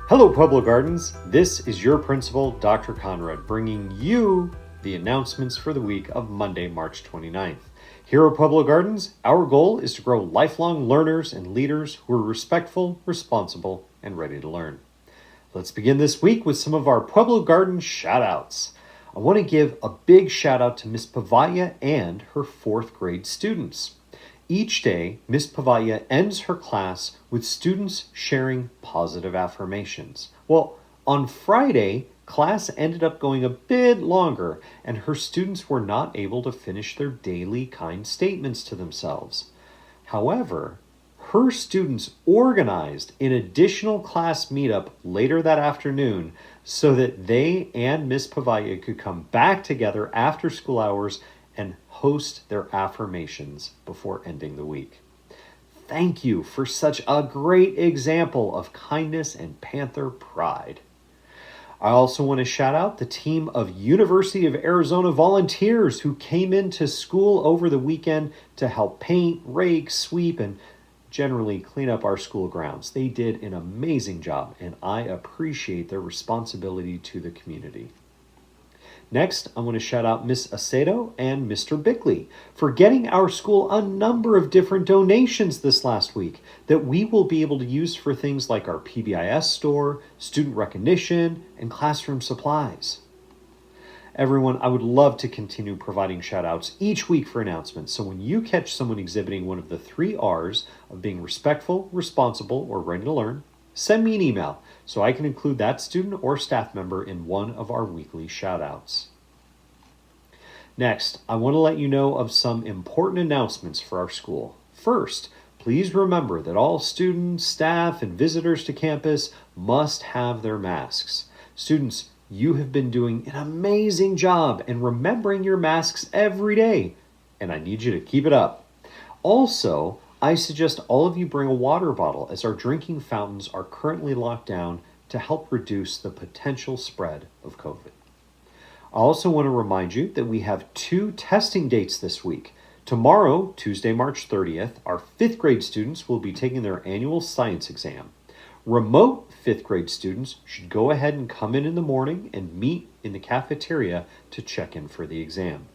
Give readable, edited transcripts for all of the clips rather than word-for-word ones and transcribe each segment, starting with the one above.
Hello, Pueblo Gardens. This is your principal, Dr. Conrad, bringing you the announcements for the week of Monday, March 29th. Here at Pueblo Gardens, our goal is to grow lifelong learners and leaders who are respectful, responsible, and ready to learn. Let's begin this week with some of our Pueblo Garden shout-outs. I want to give a big shout-out to Miss Pavaya and her 4th grade students. Each day, Miss Pavaya ends her class with students sharing positive affirmations. Well, on Friday, class ended up going a bit longer, and her students were not able to finish their daily kind statements to themselves. However, her students organized an additional class meetup later that afternoon so that they and Miss Pavaya could come back together after school hours and host their affirmations before ending the week. Thank you for such a great example of kindness and Panther pride. I also want to shout out the team of University of Arizona volunteers who came into school over the weekend to help paint, rake, sweep, and generally clean up our school grounds. They did an amazing job, and I appreciate their responsibility to the community. Next, I want to shout out Miss Acedo and Mr. Bickley for getting our school a number of different donations this last week that we will be able to use for things like our PBIS store, student recognition, and classroom supplies. Everyone, I would love to continue providing shout outs each week for announcements, so when you catch someone exhibiting one of the 3 R's of being respectful, responsible, or ready to learn, send me an email so I can include that student or staff member in one of our weekly shout-outs. Next, I want to let you know of some important announcements for our school. First, please remember that all students, staff, and visitors to campus must have their masks. Students, you have been doing an amazing job in remembering your masks every day, and I need you to keep it up. Also, I suggest all of you bring a water bottle as our drinking fountains are currently locked down to help reduce the potential spread of COVID. I also want to remind you that we have 2 testing dates this week. Tomorrow, Tuesday, March 30th, our 5th grade students will be taking their annual science exam. Remote 5th grade students should go ahead and come in the morning and meet in the cafeteria to check in for the exam.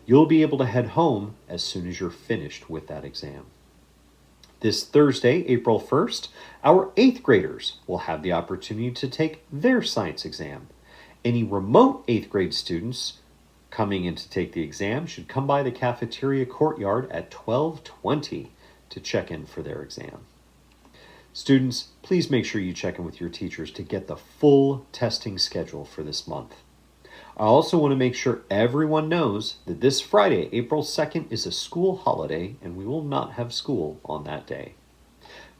You'll be able to head home as soon as you're finished with that exam. This Thursday, April 1st, our 8th graders will have the opportunity to take their science exam. Any remote 8th grade students coming in to take the exam should come by the cafeteria courtyard at 12:20 to check in for their exam. Students, please make sure you check in with your teachers to get the full testing schedule for this month. I also want to make sure everyone knows that this Friday, April 2nd, is a school holiday and we will not have school on that day.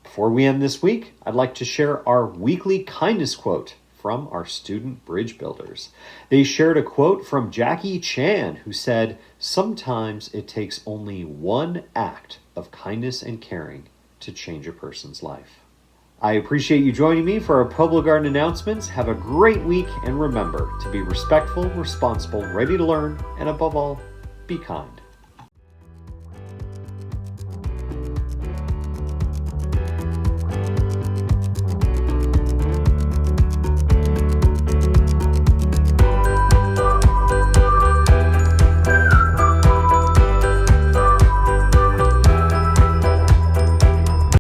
Before we end this week, I'd like to share our weekly kindness quote from our student bridge builders. They shared a quote from Jackie Chan, who said, "Sometimes it takes only one act of kindness and caring to change a person's life." I appreciate you joining me for our Pueblo Garden announcements. Have a great week, and remember to be respectful, responsible, ready to learn, and above all, be kind.